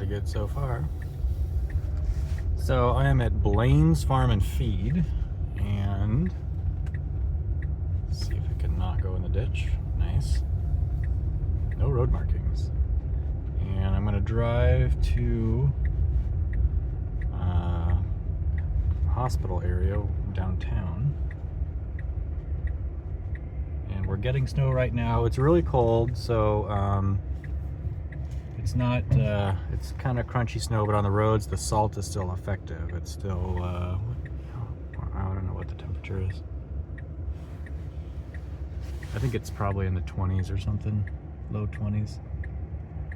pretty good so far. So I am at Blaine's Farm and Feed, and let's see if I can not go in the ditch. Nice. No road markings. And I'm gonna drive to hospital area downtown. And we're getting snow right now. It's really cold, so it's not, it's kind of crunchy snow, but on the roads, the salt is still effective. It's still, I don't know what the temperature is. I think it's probably in the 20s or something, low 20s.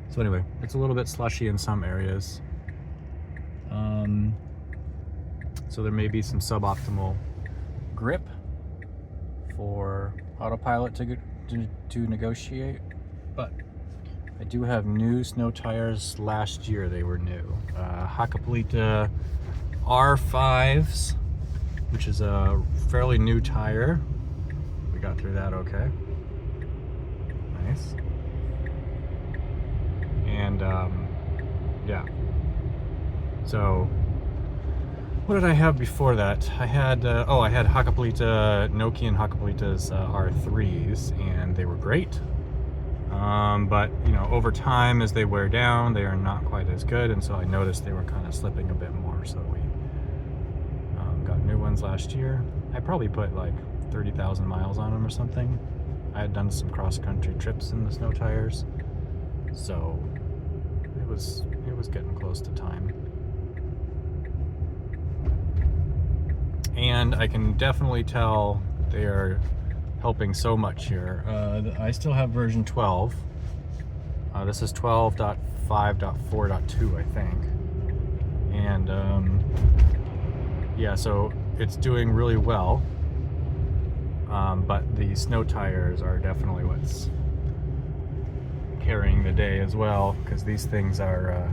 So anyway, it's a little bit slushy in some areas. So there may be some suboptimal grip for Autopilot to negotiate, but I do have new snow tires. Last year they were new. Hakkapeliitta R5s, which is a fairly new tire. We got through that okay. Nice. And yeah. So what did I have before that? I had I had Hakkapeliitta, Nokian Hakkapeliitta's R3s, and they were great. But you know, over time as they wear down, they are not quite as good, and so I noticed they were kind of slipping a bit more. So we got new ones last year. I probably put like 30,000 miles on them or something. I had done some cross-country trips in the snow tires, so it was getting close to time. And I can definitely tell they are helping so much here. I still have version 12. This is 12.5.4.2, I think. And yeah, so it's doing really well. But the snow tires are definitely what's carrying the day as well, because these things are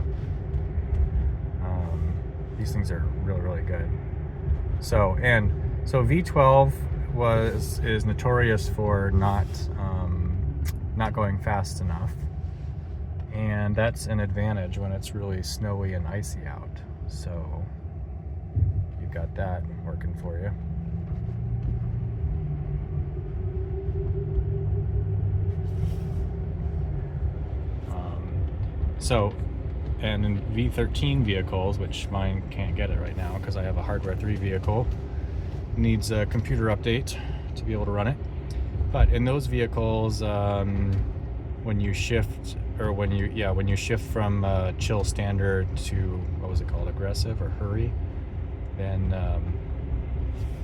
really, really good. So V12 is notorious for not going fast enough, and that's an advantage when it's really snowy and icy out. So you got that working for you. And in V13 vehicles, which mine can't get it right now because I have a hardware 3 vehicle, needs a computer update to be able to run it. But in those vehicles, when you shift from chill standard to, what was it called, aggressive or hurry, then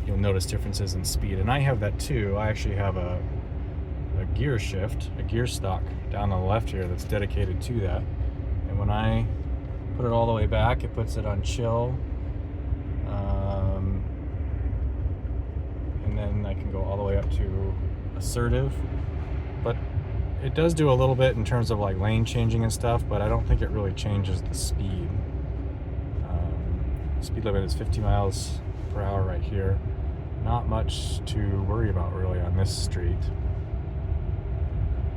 you'll notice differences in speed. And I have that too. I actually have a gear shift, a gear stock down on the left here that's dedicated to that. And when I put it all the way back, it puts it on chill. And then I can go all the way up to assertive. But it does do a little bit in terms of like lane changing and stuff, but I don't think it really changes the speed. Speed limit is 50 miles per hour right here. Not much to worry about really on this street.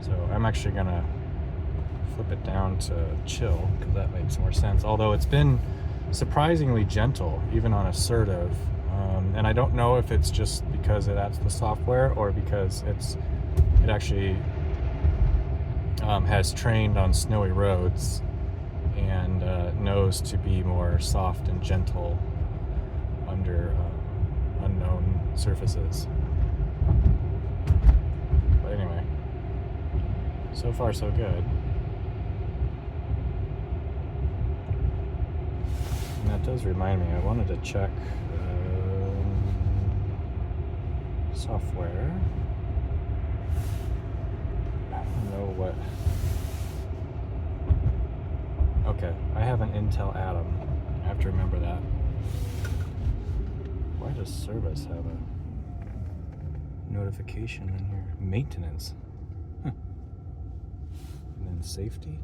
So I'm actually gonna flip it down to chill because that makes more sense. Although it's been surprisingly gentle, even on assertive. And I don't know if it's just because that's the software or because it actually has trained on snowy roads and knows to be more soft and gentle under unknown surfaces. But anyway, so far so good. And that does remind me, I wanted to check software. I don't know what. Okay, I have an Intel Atom. I have to remember that. Why does service have a notification in here? Maintenance. Huh. And then safety.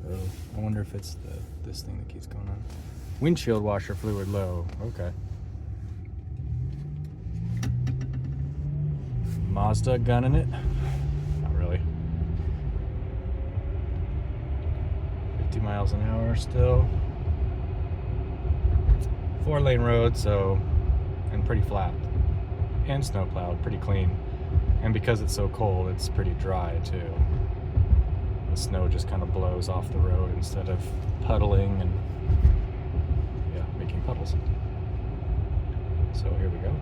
Oh, I wonder if it's this thing that keeps going on. Windshield washer fluid low. Okay. Mazda gunning it? Not really. 50 miles an hour still. 4-lane road, so, and pretty flat. And snow plowed, pretty clean. And because it's so cold, it's pretty dry too. The snow just kind of blows off the road instead of puddling and, yeah, making puddles. So here we go.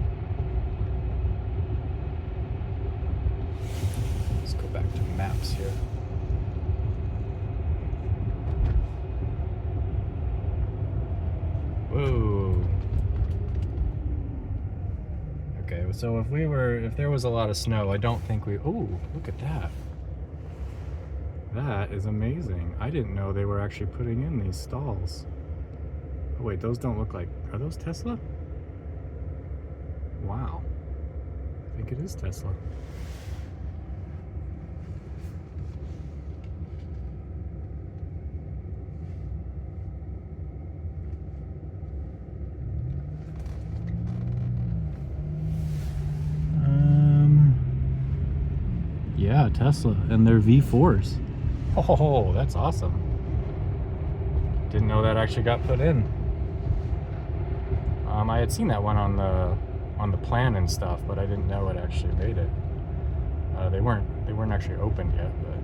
Let's go back to maps here. Whoa. Okay, so if there was a lot of snow, I don't think oh, look at that. That is amazing. I didn't know they were actually putting in these stalls. Oh wait, those don't look like, are those Tesla? Wow. I think it is Tesla. Yeah, Tesla, and they're V4s. Oh, that's awesome. Didn't know that actually got put in. I had seen that one on the plan and stuff, but I didn't know it actually made it. They weren't actually opened yet, but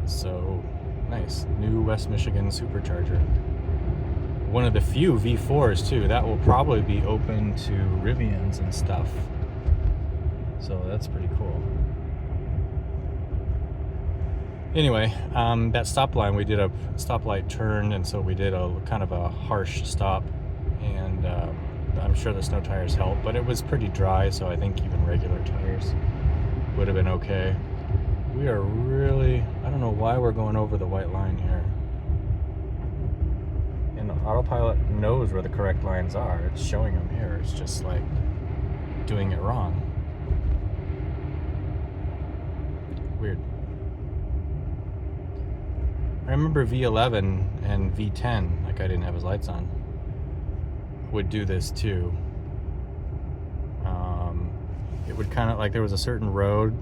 so nice. New West Michigan Supercharger. One of the few V4s too. That will probably be open to Rivians and stuff. So that's pretty cool. Anyway, that stop line, we did a stoplight turn, and so we did a kind of a harsh stop, and I'm sure the snow tires helped, but it was pretty dry, so I think even regular tires would have been okay. We are really, I don't know why we're going over the white line here. And the Autopilot knows where the correct lines are. It's showing them here. It's just like doing it wrong. Weird. I remember V11 and V10, like I didn't have his lights on, would do this too. It would kind of like, there was a certain road,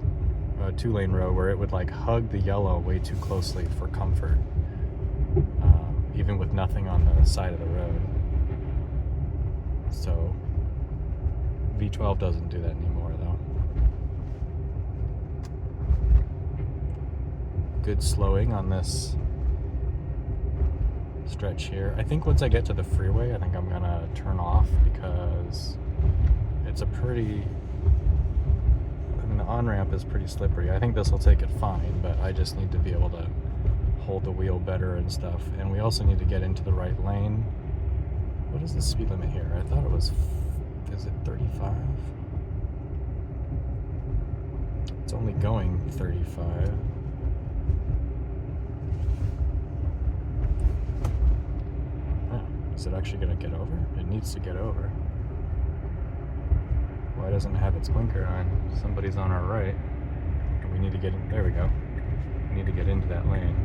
a 2-lane road, where it would like hug the yellow way too closely for comfort, even with nothing on the side of the road. So V12 doesn't do that anymore though. Good slowing on this stretch here. I think once I get to the freeway, I think I'm gonna turn off, because it's a pretty, I mean, the on-ramp is pretty slippery. I think this will take it fine, but I just need to be able to hold the wheel better and stuff. And we also need to get into the right lane. What is the speed limit here? I thought it was, is it 35? It's only going 35. Is it actually going to get over? It needs to get over. Why doesn't it have its blinker on? Somebody's on our right. We need to get in. There we go. We need to get into that lane.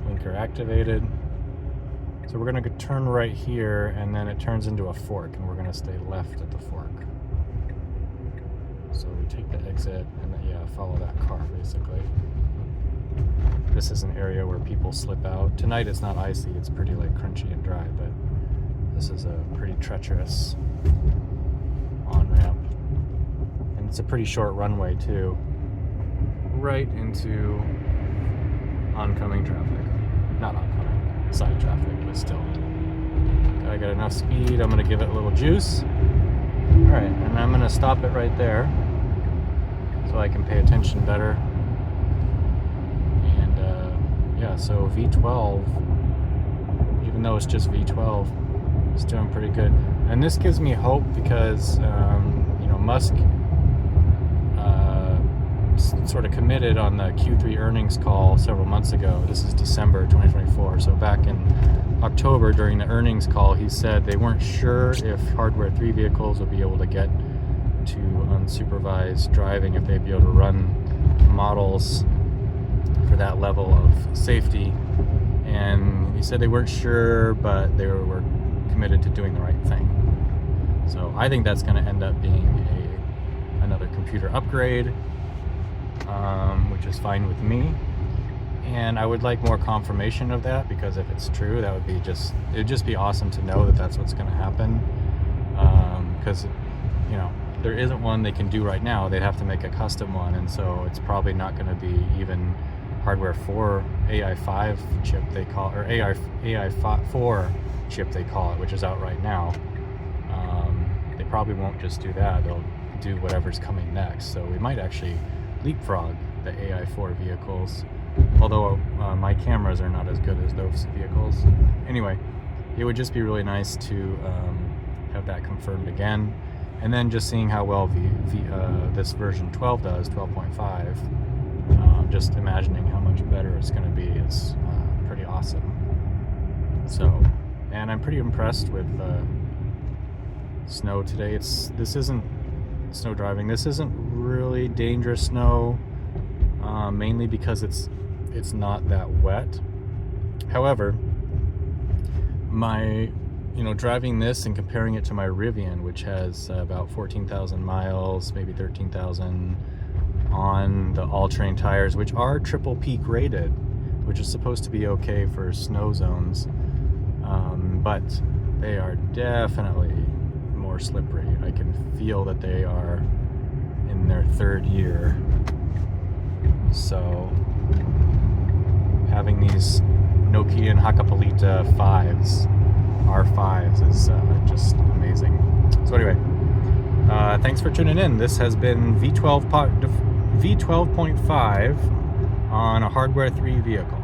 Blinker activated. So we're going to turn right here, and then it turns into a fork, and we're going to stay left at the fork. So we take the exit, and then, yeah, follow that car, basically. This is an area where people slip out. Tonight it's not icy, it's pretty like crunchy and dry, but this is a pretty treacherous on-ramp. And it's a pretty short runway too. Right into oncoming traffic. Not oncoming, side traffic, but still. Gotta get enough speed, I'm gonna give it a little juice. Alright, and I'm gonna stop it right there so I can pay attention better. Yeah, so V12, even though it's just V12, it's doing pretty good. And this gives me hope because, you know, Musk sort of committed on the Q3 earnings call several months ago. This is December 2024. So back in October during the earnings call, he said they weren't sure if Hardware 3 vehicles would be able to get to unsupervised driving, if they'd be able to run models for that level of safety, and he said they weren't sure, but they were committed to doing the right thing. So I think that's going to end up being another computer upgrade, which is fine with me. And I would like more confirmation of that, because if it's true, that would be it would just be awesome to know that that's what's going to happen. Because, you know, there isn't one they can do right now. They'd have to make a custom one, and so it's probably not going to be even hardware 4 AI5 chip they call, or AI4 chip they call it, which is out right now. They probably won't just do that. They'll do whatever's coming next. So we might actually leapfrog the AI4 vehicles, although my cameras are not as good as those vehicles. Anyway, it would just be really nice to have that confirmed again, and then just seeing how well this version 12 does, 12.5. Just imagining how much better it's going to be is pretty awesome. So, and I'm pretty impressed with snow today. This isn't snow driving. This isn't really dangerous snow, mainly because it's not that wet. However, driving this and comparing it to my Rivian, which has about 14,000 miles, maybe 13,000 on the all-terrain tires, which are triple peak rated, which is supposed to be okay for snow zones, but they are definitely more slippery. I can feel that they are in their third year. So having these Nokian Hakkapeliitta 5s, R5s, is just amazing. So anyway, thanks for tuning in. This has been v12.5 on a hardware 3 vehicle.